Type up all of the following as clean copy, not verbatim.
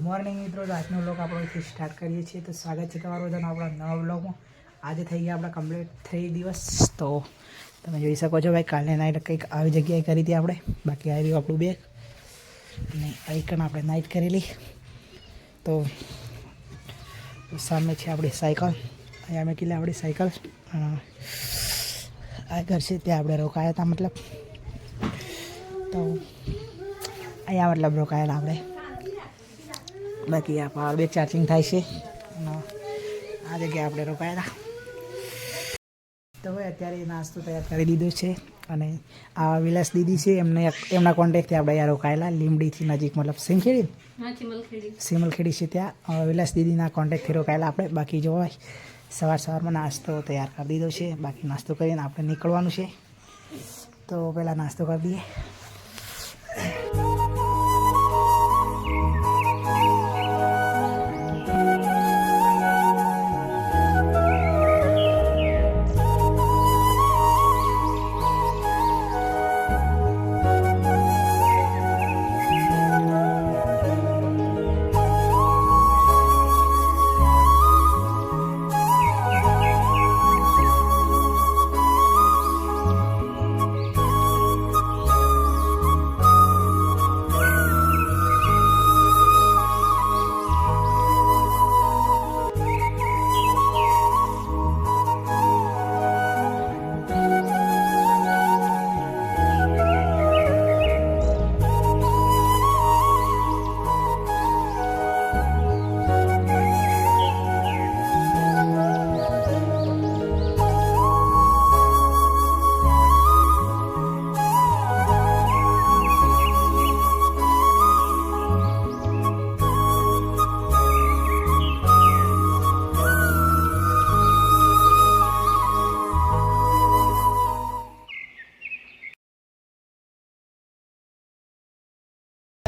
Morning મિત્રો, આજનો blog આપણે અહીંથી સ્ટાર્ટ કરીએ છીએ. તો સ્વાગત છે તમારું બધાનું આપણા નવા બ્લોગમાં. આજે થઈ ગયા આપણા કમ્પ્લીટ 3 દિવસ. તો તમે જોઈ શકો છો ભાઈ, કાલે નાઇટ કંઈક આવી જગ્યાએ કરી હતી આપણે. બાકી આવી રહ્યું આપણું બેગ અને આઈકન આપણે નાઇટ કરેલી. તો સામે છે આપણી સાયકલ. અહીંયા મેં કીધું આપણી સાયકલ આ ઘર છે ત્યાં આપણે રોકાયા હતા. મતલબ તો અહીંયા મતલબ રોકાયેલા આપણે. બાકી આ પાવર બેગ ચાર્જિંગ થાય છે અને આ જગ્યાએ આપણે રોકાયેલા. તો ભાઈ અત્યારે નાસ્તો તૈયાર કરી દીધો છે અને આ વિલાસ દીદી છે એમના કોન્ટેક્ટથી આપણે અહીંયા રોકાયેલા. લીમડીથી નજીક, મતલબ સિમલખેડી છે ત્યાં વિલાસ દીદીના કોન્ટેક્ટથી રોકાયેલા આપણે. બાકી જો ભાઈ સવારમાં નાસ્તો તૈયાર કરી દીધો છે. બાકી નાસ્તો કરીને આપણે નીકળવાનું છે. તો પહેલાં નાસ્તો કરી દઈએ.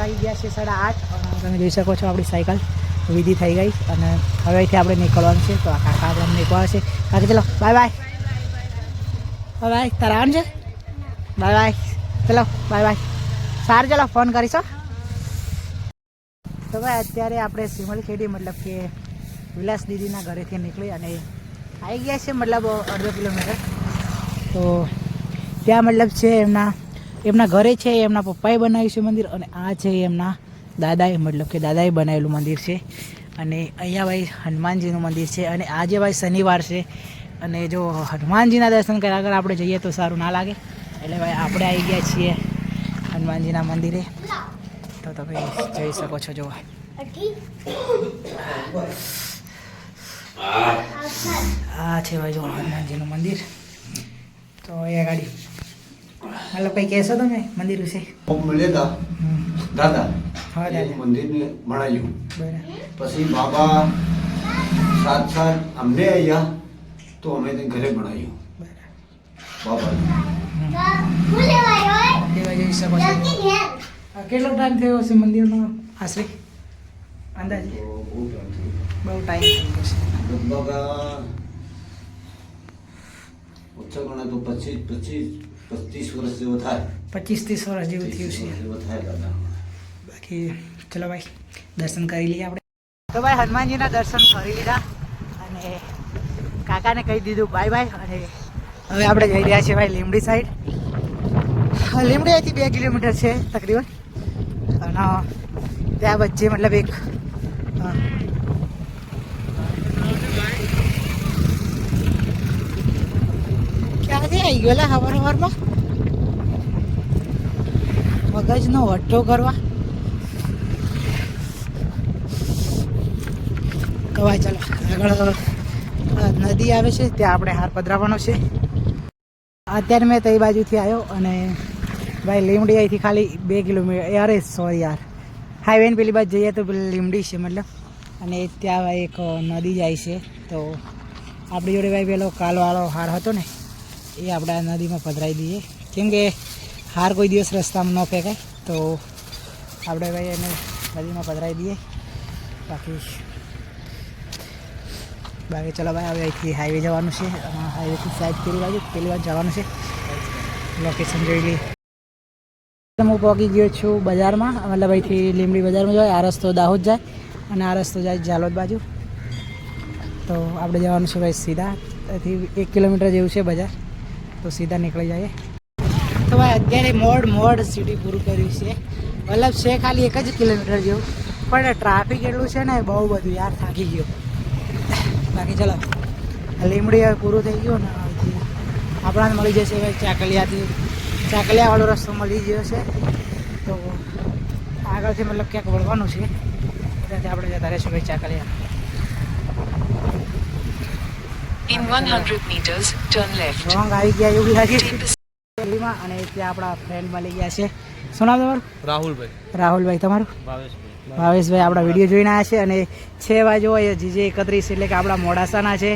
આવી ગયા છે 8:30. તમે જોઈ શકો છો આપણી સાયકલ વિધિ થઈ ગઈ અને હવે અહીંથી આપણે નીકળવાનું છે. તો આ કાકા આપણે નીકળવાનું છે. કાકા ચલો બાય બાય. Bye bye. તારા આવવાનું છે? Bye bye. ચલો બાય બાય. સારું, ચલો ફોન કરીશો. તો ભાઈ અત્યારે આપણે સિમલખેડી, મતલબ કે વિલાસ દીદીના ઘરેથી નીકળી અને આવી ગયા છે મતલબ 1.5 કિલોમીટર. તો ત્યાં મતલબ છે એમના ઘરે છે, એમના પપ્પાએ બનાવ્યું છે મંદિર અને આ છે એમના દાદાએ, મતલબ કે દાદાએ બનાવેલું મંદિર છે. અને અહીંયા ભાઈ હનુમાનજીનું મંદિર છે અને આજે ભાઈ શનિવાર છે અને જો હનુમાનજીના દર્શન કર્યા આગળ આપણે જઈએ તો સારું ના લાગે. એટલે ભાઈ આપણે આવી ગયા છીએ હનુમાનજીના મંદિરે. તો તમે જોઈ શકો છો. જો આ છે ભાઈ જો હનુમાનજીનું મંદિર. તો એ ગાડી મતલબ કઈ કહેશો તમે મંદિર વિશે? દાદા હા દાદા મંદિરને બનાવ્યું. બરાબર. પછી બાબા સાત અમને અહીંયા તો અમે ઘરે બનાવ્યું બાબા. જોઈ શકો છો. કેટલો ટાઈમ થયો હશે મંદિરનો આશરે અંદાજે? બહુ ટાઈમ થઈ ગયો છે. લગભગ ઓછા ગણા તો 25-30 વર્ષ જેવો થાય. 25-30 વર્ષ જેવું થયું છે. બાકી ચલો ભાઈ દર્શન કરી લઈએ આપણે. તો ભાઈ હનુમાનજીના દર્શન કરી લીધા અને કાકાને કહી દીધું બાય બાય. અને હવે આપણે જઈ રહ્યા છીએ ભાઈ લીમડી સાઈડ. લીમડી અહીંથી 2 કિલોમીટર છે તકરીબન. અને ત્યાં વચ્ચે મતલબ એક ક્યાંથી આવી ગયેલા સવારમાં મગજનો વટ્ટો કરવા. કવાય ચાલો આગળ નદી આવે છે ત્યાં આપણે હાર પધરાવવાનો છે. અત્યારે મેં તે બાજુથી આવ્યો અને ભાઈ લીમડી અહીંથી ખાલી 2 કિલોમીટર. અરે સોરી યાર, હાઈવેને પેલી બાજુ જઈએ તો પેલી લીમડી છે મતલબ. અને ત્યાં ભાઈ એક નદી જાય છે. તો આપણી જોડે ભાઈ પેલો કાલવાળો હાર હતો ને એ આપણે આ નદીમાં પધરાવી દઈએ. કેમ કે હાર કોઈ દિવસ રસ્તામાં ન ફેંકાય. તો આપણે ભાઈ એને નદીમાં પધરાવી દઈએ. બાકી ચલો ભાઈ હવે અહીંથી હાઈવે જવાનું છે. હાઈવેથી સાઈડ પેલી વાર જવાનું છે. લોકેશન જોઈ લઈએ. હું પહોંચી ગયો છું બજારમાં, મતલબ અહીંથી લીમડી બજારમાં જાય. આ રસ્તો દાહોદ જાય અને આ રસ્તો જાય ઝાલોદ બાજુ. તો આપણે જવાનું છે ભાઈ સીધા, ત્યાંથી 1 કિલોમીટર જેવું છે બજાર, તો સીધા નીકળી જઈએ. તો ભાઈ અત્યારે મોડ સિટી પૂરું કર્યું છે, મતલબ છે ખાલી 1 જ કિલોમીટર જેવું, પણ ટ્રાફિક એટલું છે ને બહુ બધું યાર, થાકી ગયો. બાકી ચલો લીમડી હવે પૂરું થઈ ગયું ને આપણાને મળી જશે ભાઈ ચાકલિયાવાળો રસ્તો મળી ગયો છે. તો આગળથી મતલબ ક્યાંક વળવાનું છે, ત્યાંથી આપણે જતા રહીશું ભાઈ Chakaliya. In 100 meters, turn left. Wrong આવી ગયા એવું લાગે છે દિલ્હીમાં. અને ત્યાં આપણા ફ્રેન્ડ મળી ગયા છે. શું નામ તમારું? રાહુલભાઈ. તમારું? ભાવેશભાઈ આપણા વિડીયો જોઈને આવ્યા છે. અને છે ભાઈ જો જીજે 31 એટલે કે આપણા મોડાસાના છે.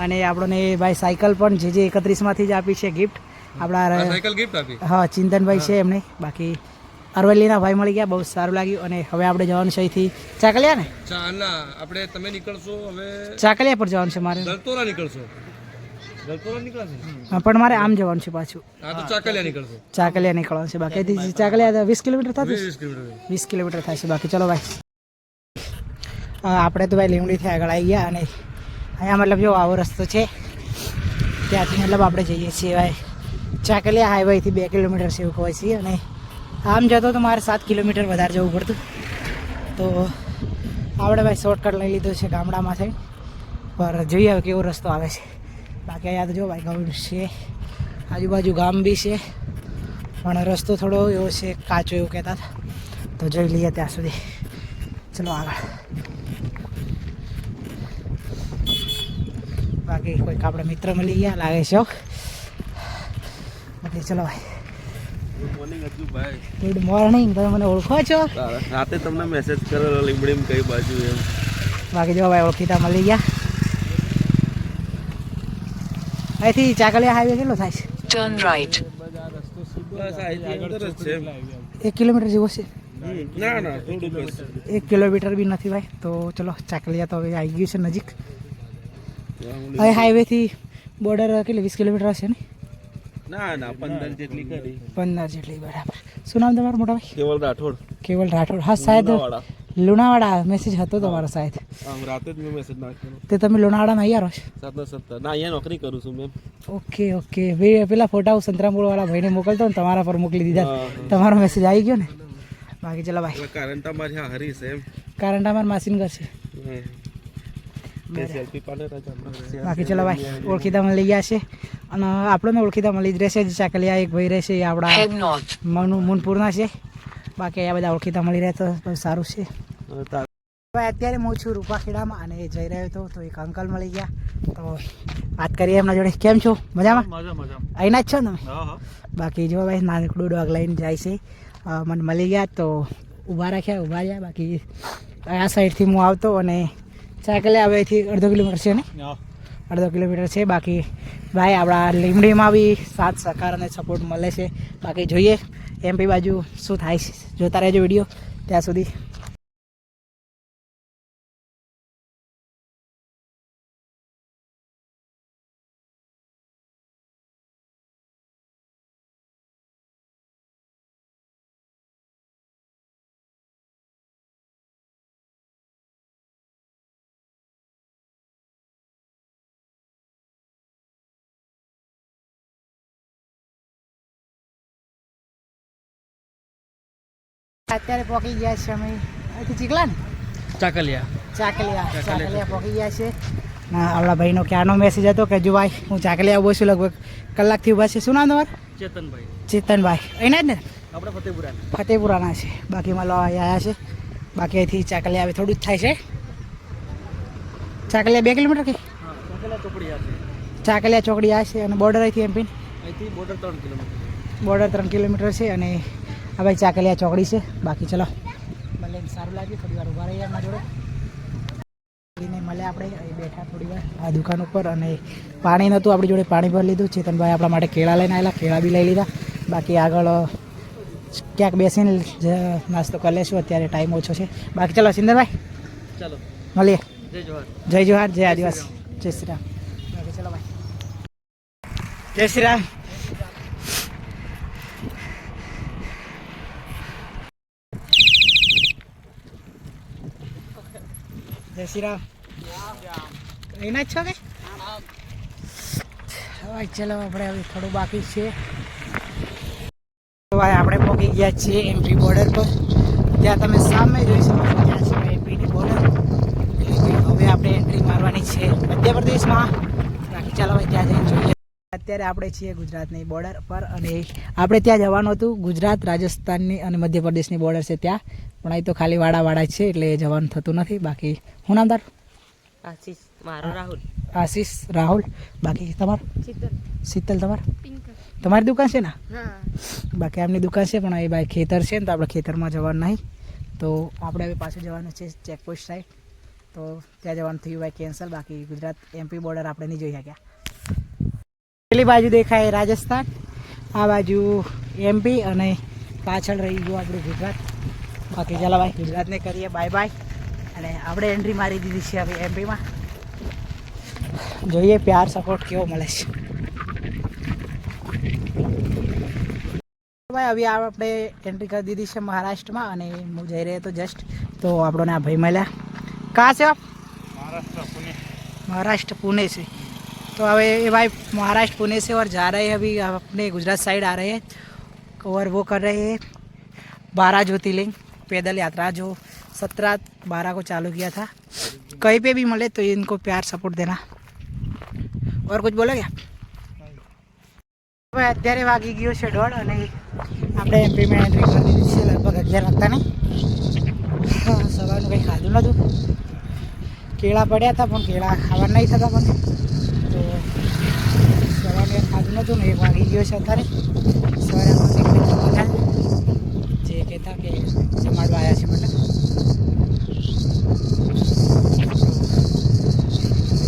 અને આપણને ભાઈ સાયકલ પણ જીજે 31માંથી જ આપી છે ગિફ્ટ. આપણા સાયકલ ગિફ્ટ આપી, હા, ચિંતનભાઈ છે એમને. બાકી અરવલ્લીના ભાઈ મળી ગયા, બહુ સારું લાગ્યું. અને હવે આપણે જવાનું છે અહીંથી ચાકલિયા ને આપણે તમે નીકળશો હવે ચાકલિયા પર જવાનું છે મારે. દલતોરા નીકળશો, દલતોરા નીકળશે, હા, પણ મારે આમ જવાનું છે પાછું. હા તો ચાકલિયા નીકળશો, ચાકલિયા નીકળવાનું છે. બાકી ચાકલિયા 20 કિલોમીટર થતું, 20 કિલોમીટર 20 કિલોમીટર થાય છે. બાકી ચલો ભાઈ આપણે તો ભાઈ લીમડીથી આગળ આવી ગયા. અને અહીંયા મતલબ જો આવો રસ્તો છે, ત્યાંથી મતલબ આપણે જઈએ છીએ ભાઈ ચાકલિયા હાઈવેથી 2 કિલોમીટર છે એવું કહેવાય છે. અને આમ જતો તો મારે 7 કિલોમીટર વધારે જવું પડતું. તો આપણે ભાઈ શોર્ટકટ લઈ લીધો છે ગામડામાં થઈ, પર જોઈએ હવે કેવો રસ્તો આવે છે. બાકી અહીંયા તો જો ભાઈ ગામ છે, આજુબાજુ ગામ બી છે, પણ રસ્તો થોડો એવો છે કાચો એવું કહેતા હતા. તો જોઈ લઈએ ત્યાં સુધી. ચલો આગળ. બાકી કોઈક આપણે મિત્ર મળી ગયા લાગે છે. બાકી ચલો ભાઈ. Good morning. તમે મને ઓળખો છો? રાતે તમને મેસેજ કરેલો લીમડીમાં કઈ બાજુ એમ. બાકી જો ભાઈ ઓળખીતા મળી ગયા. અહીંથી ચાકલિયા હાઈવે કેટલો થાય છે? Turn right. બસ અહીંથી અંદર જ છે. 1 કિલોમીટર જેવો છે? ના ના થોડું બસ 1 કિલોમીટર બી નથી ભાઈ. તો ચલો ચાકલિયા તો હવે આવી ગયું છે નજીક. હવે હાઈવેથી બોર્ડર કેટલી 20 કિલોમીટર હશે ને? ના ના 15 જેટલી કરી. 15 જેટલી, બરાબર. શું નામ તમારું મોટા ભાઈ? કેવલ રાઠોડ. કેવલ રાઠોડ. હા, શાયદ લુણાવાડા મેસેજ હતો તમારો શાયદ. હા, રાતે જ મેં મેસેજ નાખ્યો. તે તમે લુણાવાડામાં અહીંયા રહો છો? 7:17. ના અહીંયા નોકરી કરું છું મેમ. Okay okay. પેલા ફોટા હું સંતરામપુરવાળા ભાઈને મોકલતો ને તમારા પર મોકલી દીધા. તમારો મેસેજ આવી ગયો ને. બાકી ચલો ભાઈ. કારણ તમારી હા હરી છે એમ. કારણ તમારા માસીન ઘર છે. બાકી ચલો ભાઈ ઓળખીતા મળી ગયા છે. અને આપણને ઓળખીતા મળી જ રહેશે. ચાકલિયા એક ભાઈ રહેશે એ Head આપણા north. મુનપુરના છે. બાકી અહીંયા બધા ઓળખીતા મળી રહે તો બહુ સારું છે. ભાઈ અત્યારે હું છું રૂપાખેડામાં અને જઈ રહ્યો હતો તો એક અંકલ મળી ગયા. તો વાત કરીએ એમના જોડે. કેમ છો? મજામાં? અહીંના જ છો ને તમે? બાકી જો ભાઈ નાનકડું ડોગ લઈને જાય છે. મને મળી ગયા તો ઊભા રહ્યા. બાકી આ સાઈડથી હું આવતો અને ચાકલિયા હવેથી 1/2 કિલોમીટર છે ને? 1/2 કિલોમીટર છે. બાકી ભાઈ આપણા લીમડીમાં બી સાથ સહકાર અને સપોર્ટ મળે છે. બાકી જોઈએ એમપી બાજુ શું થાય છે. જોતા રહેજો વિડીયો ત્યાં સુધી. અત્યારે પહોંચી ગયા છે અમે અહીંથી ચીકલા ને ચાકલિયા પહોંચી ગયા છે. આપણા ભાઈનો ક્યાંનો મેસેજ હતો કે જો ભાઈ હું ચાકલિયા ઉભો છું લગભગ કલાકથી ઊભા છે. શું નામ તમારું? ચેતનભાઈ. અહીંના જ ને? આપણે ફતેપુરાના છે. બાકી માં આવ્યા છે. બાકી અહીંથી ચાકલિયા હવે થોડું જ થાય છે. ચાકલિયા 2 કિલોમીટર કે ચાકલિયા ચોકડી આ છે. અને બોર્ડર અહીંથી એમપી બોર્ડર 3 કિલોમીટર છે. અને આ ભાઈ ચાકલિયા ચોકડી છે. બાકી ચલો ભલે સારું લાગ્યું. થોડી વાર ઊભા રહીએ એમના જોડે. મળે આપણે અહીં બેઠા થોડી વાર આ દુકાન ઉપર. અને પાણી નહોતું આપણી જોડે, પાણી ભરી લીધું. ચેતનભાઈ આપણા માટે કેળા લઈને આવેલા, કેળા બી લઈ લીધા. બાકી આગળ ક્યાંક બેસીને નાસ્તો કરી લેશું. અત્યારે ટાઈમ ઓછો છે. બાકી ચલો સિંદરભાઈ ચાલો મળીએ. જય જોહાર, જય આદિવાસી, જય શ્રી રામ. બાકી ચલો ભાઈ જય શ્રી રામ. જય શ્રી રામ એના જ છો કે હવે ચલો આપણે હવે થોડું બાકી છે તો ભાઈ આપણે પહોંચી ગયા છીએ એમપી બોર્ડર પર ત્યાં તમે સામે જોઈ શકો છો ત્યાં છે એમપીની બોર્ડર એટલે કે હવે આપણે એન્ટ્રી મારવાની છે મધ્યપ્રદેશમાં બાકી ચાલો ભાઈ ત્યાં જઈને જોઈએ અત્યારે આપણે છીએ ગુજરાતની બોર્ડર પર અને આપણે ત્યાં જવાનું હતું ગુજરાત રાજસ્થાનની અને મધ્યપ્રદેશની બોર્ડર છે ત્યાં પણ અહીં તો ખાલી વાડા છે એટલે જવાનું થતું નથી બાકી હું નામ તારું આશીષ મારો રાહુલ આશીષ રાહુલ બાકી તમારું શીતલ શીતલ તમારી દુકાન છે ને હા બાકી આમની દુકાન છે પણ એ ભાઈ ખેતર છે ને તો આપણે ખેતરમાં જવાનું નહીં તો આપણે હવે પાછું જવાનું છે ચેકપોસ્ટ સાઈડ તો ત્યાં જવાનું થયું ભાઈ કેન્સલ બાકી ગુજરાત એમપી બોર્ડર આપણે નહીં જોઈ શક્યા પેલી બાજુ દેખાય રાજસ્થાન આ બાજુ એમપી અને પાછળ રહી ગયું આપણું ગુજરાત બાકી ચાલો ભાઈ ગુજરાતને કરીએ બાય બાય અને આપણે એન્ટ્રી મારી દીધી છે હવે એમપીમાં જોઈએ પ્યાર સપોર્ટ કેવો મળે છે ભાઈ હવે આપણે એન્ટ્રી કરી દીધી છે મહારાષ્ટ્રમાં અને હું જઈ રહ્યો હતો જસ્ટ તો આપણને આ ભાઈ મળ્યા कहाँ से आप महाराष्ट्र पुणे से तो अभी ये भाई महाराष्ट्र पुणे से और जा रहे हैं अभी अपने गुजरात साइड आ रहे हैं और वो कर रहे हैं 12 ज्योतिर्लिंग पैदल यात्रा जो 17/12 को चालू किया था कहीं पे भी मिले तो इनको प्यार सपोर्ट देना और कुछ बोलोगे आप ભાઈ અત્યારે વાગી ગયો છે 1:30 અને આપણે એમપીમાં એન્ટ્રી કરી દીધી છે લગભગ 11 વાગતા નહીં સવારનું કંઈ ખાધું નહોતું કેળા પડ્યા હતા પણ કેળા ખાવા નહીં થતા પણ તો સવારે કંઈ ખાધું નહોતું ને 1 વાગી ગયો છે અત્યારે સવારે બધા જે કહેતા કે જમાડવા આવ્યા છે મતલબ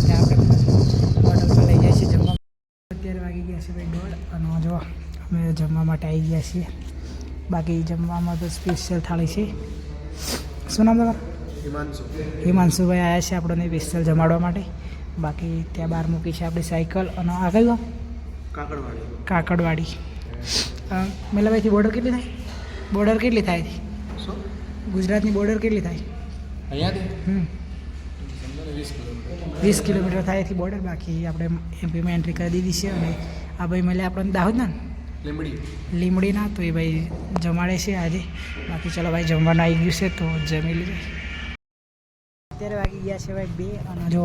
ત્યાં આપણે હોટલમાં લઈ જાય છે જમવા અત્યારે વાગી ગયા છે ભાઈ 1:30 અને જો અમે જમવા માટે આવી ગયા છીએ બાકી જમવામાં તો સ્પેશિયલ થાળી છે શું નામ તમારું હિમાંશુભાઈ આવ્યા છે આપણને સ્પેશિયલ જમાડવા માટે બાકી ત્યાં બહાર મૂકી છે આપણી સાયકલ અને આ કયું કાકડવાડી મેલાભાઈથી બોર્ડર કેટલી થાય બોર્ડર કેટલી થાય ગુજરાતની બોર્ડર કેટલી થાય 20 કિલોમીટર થાય એથી બોર્ડર બાકી આપણે એમપીમાં એન્ટ્રી કરી દીધી છે અને આ ભાઈ મળે આપણને દાહોદ ના લીમડીના તો એ ભાઈ જમાડે છે આજે બાકી ચલો ભાઈ જમવાનું આવી ગયું છે તો જમી લઈએ અત્યારે વાગી ગયા છે ભાઈ 2 અને જો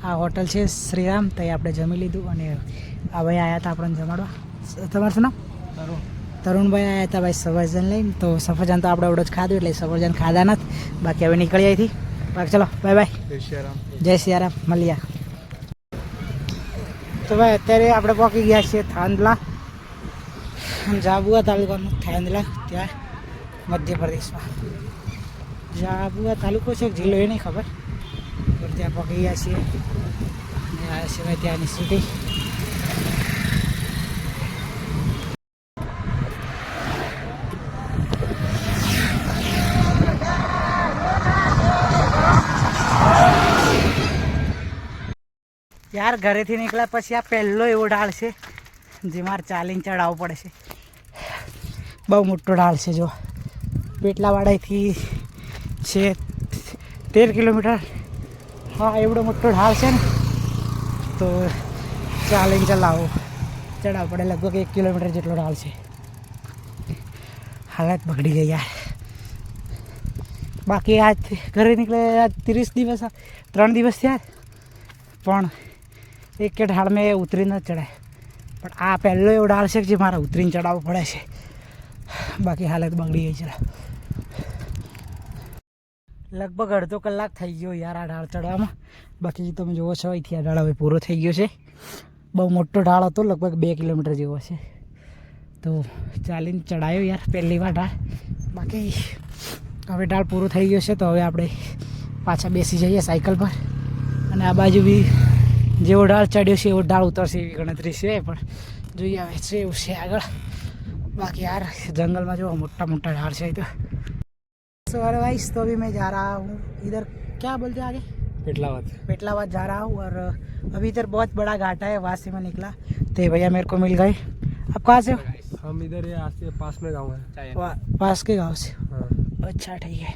આ હોટલ છે શ્રીરામ ત્યાં આપણે જમી લીધું અને આ ભાઈ આવ્યા હતા આપણને જમાડવા તમારું શું નામ તરુણભાઈ આવ્યા હતા ભાઈ સફરજન લઈને તો સફરજન તો આપણે જ ખાધું એટલે સફરજન ખાધા નથી બાકી હવે નીકળી આવી હતી બાકી ચલો બાય બાય જય સિયારામ મળ્યા તો ભાઈ અત્યારે આપણે પહોંચી ગયા છીએ થાંદલા જાબુઆ તાલુકાનું થાંદલા ત્યાં મધ્યપ્રદેશમાં જાબુઆ તાલુકો છે જિલ્લો એ નહીં ખબર પણ ત્યાં પહોંચી ગયા છીએ અને આ સિવાય ત્યાંની સિટી યાર ઘરેથી નીકળ્યા પછી આ પહેલો એવો ઢાળ છે જે મારે ચાલીને ચડાવવું પડે છે બહુ મોટો ઢાળ છે જો પેટલાવાડાથી છે 13 કિલોમીટર હા એવડો મોટો ઢાળ છે ને તો ચાલીને ચડાવવું પડે લગભગ 1 કિલોમીટર જેટલો ઢાળ છે હાલત બગડી ગઈ યાર બાકી આજ ઘરે નીકળે આજ 30 દિવસ 3 દિવસ થયા પણ એક કે ઢાળ મેં ઉતરીને જ ચડાય પણ આ પહેલો એવો ઢાળ છે કે જે મારે ઉતરીને ચડાવવું પડે છે બાકી હાલત બગડી ગઈ છે લગભગ અડધો કલાક થઈ ગયો યાર આ ઢાળ ચડવામાં બાકી તમે જુઓ છો અહીંથી આ ઢાળ હવે પૂરો થઈ ગયો છે બહુ મોટો ઢાળ હતો લગભગ 2 કિલોમીટર જેવો છે તો ચાલીને ચડાયો યાર પહેલી વાર ઢાળ બાકી હવે ઢાળ પૂરો થઈ ગયો છે તો હવે આપણે પાછા બેસી જઈએ સાયકલ પર અને આ બાજુ બી જેવો ઢાળ ચડ્યો છે એવો ઢાળ ઉતરશે એવી ગણતરી છે પણ જોઈએ હવે છે એવું છે આગળ बाकी यार जंगल में जो मोटा मोटा झाड़ है तो सवार वाइस तो अभी मैं जा रहा हूँ इधर क्या बोलते हैं आगे पेटलावाद जा रहा हूँ और अभी इधर बहुत बड़ा घाटा है वहाँ से मैं निकला तो भैया मेरे को मिल गए आप कहाँ से हो हम इधर पास में गाँव है पास के गाँव से अच्छा ठीक है,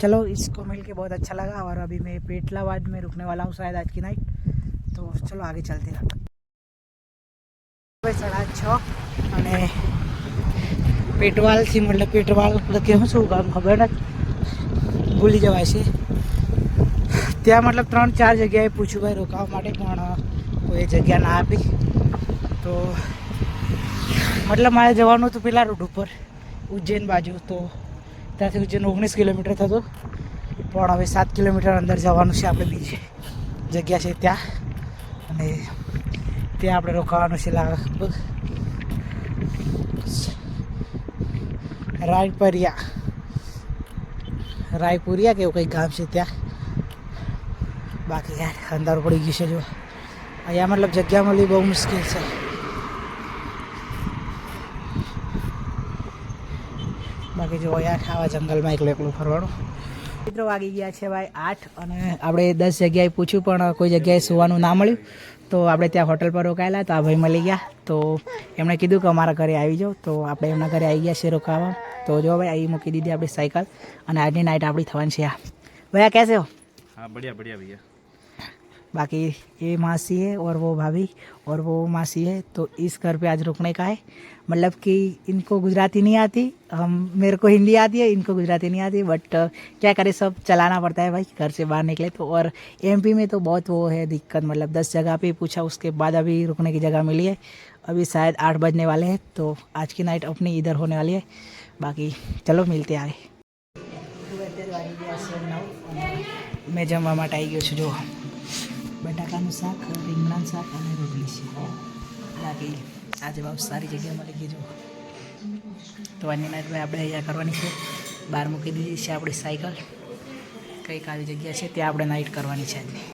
चलो इसको मिल के बहुत अच्छा लगा। और अभी मैं पेटलाबाद में रुकने वाला हूँ शायद आज की नाइट, तो चलो आगे चलते हैं। भाई 6:30 અને પેટવાલથી મતલબ પેટવાલ કેવું શું ગામ ખબર નથી, ભૂલી જવાય છે. ત્યાં મતલબ 3-4 જગ્યાએ પૂછ્યું ભાઈ રોકાવા માટે, પણ કોઈ જગ્યા ના આપી. તો મતલબ મારે જવાનું હતું પેલા રૂટ ઉપર ઉજ્જૈન બાજુ, તો ત્યાંથી ઉજ્જૈન 19 કિલોમીટર થતું, પણ હવે 7 કિલોમીટર અંદર જવાનું છે આપણે બીજી જગ્યા છે ત્યાં, અને ત્યાં આપણે રોકાવાનું છે લગભગ રાયપુરિયા કે એવું કંઈક ગામ છે ત્યાં. બાકી યાર અંધારું પડી ગયું છે, જો અહીંયા મતલબ જગ્યા મળી બહુ મુશ્કેલ છે. બાકી જો યાર આવા જંગલમાં એકલું ફરવાનું. મિત્રો વાગી ગયા છે ભાઈ 8, અને આપણે 10 જગ્યાએ પૂછ્યું પણ કોઈ જગ્યાએ સુવાનું ના મળ્યું, તો આપણે ત્યાં હોટલ પર રોકાયેલા. તો આ ભાઈ મળી ગયા, તો એમણે કીધું કે અમારા ઘરે આવી જાઓ, તો આપણે એમના ઘરે આવી ગયા છે રોકાવા. તો જો ભાઈ અહીં મૂકી દીધી આપણી સાયકલ, અને આજની નાઇટ આપણી થવાની છે. भैया कैसे हो? हाँ बढ़िया बढ़िया भैया. बाकी ये मासी है और वो भाभी और वो मासी है, तो इस घर पे आज रुकने का है. मतलब कि इनको गुजराती नहीं आती, मेरे को हिंदी आती है, इनको गुजराती नहीं आती, बट क्या करें, सब चलाना पड़ता है भाई, घर से बाहर निकले तो. और एमपी में तो बहुत वो है दिक्कत, मतलब 10 जगह पे पूछा, उसके बाद अभी रुकने की जगह मिली है. अभी शायद 8 बजने वाले हैं, तो आज की नाइट अपनी इधर होने वाली है. बाकी चलो मिलते आगे. મેં જમવા માટે આવી ગયો છું. જો બટાકાનું શાક, રીંગણાનું શાક અને રોટલી છે. બાકી આજે બહુ સારી જગ્યા મળી ગઈ. જો તો આજની નાઇટ ભાઈ આપણે અહીંયા કરવાની છે. બહાર મૂકી દીધી છે આપણી સાયકલ, કંઈક આવી જગ્યા છે ત્યાં આપણે નાઇટ કરવાની છે આજની.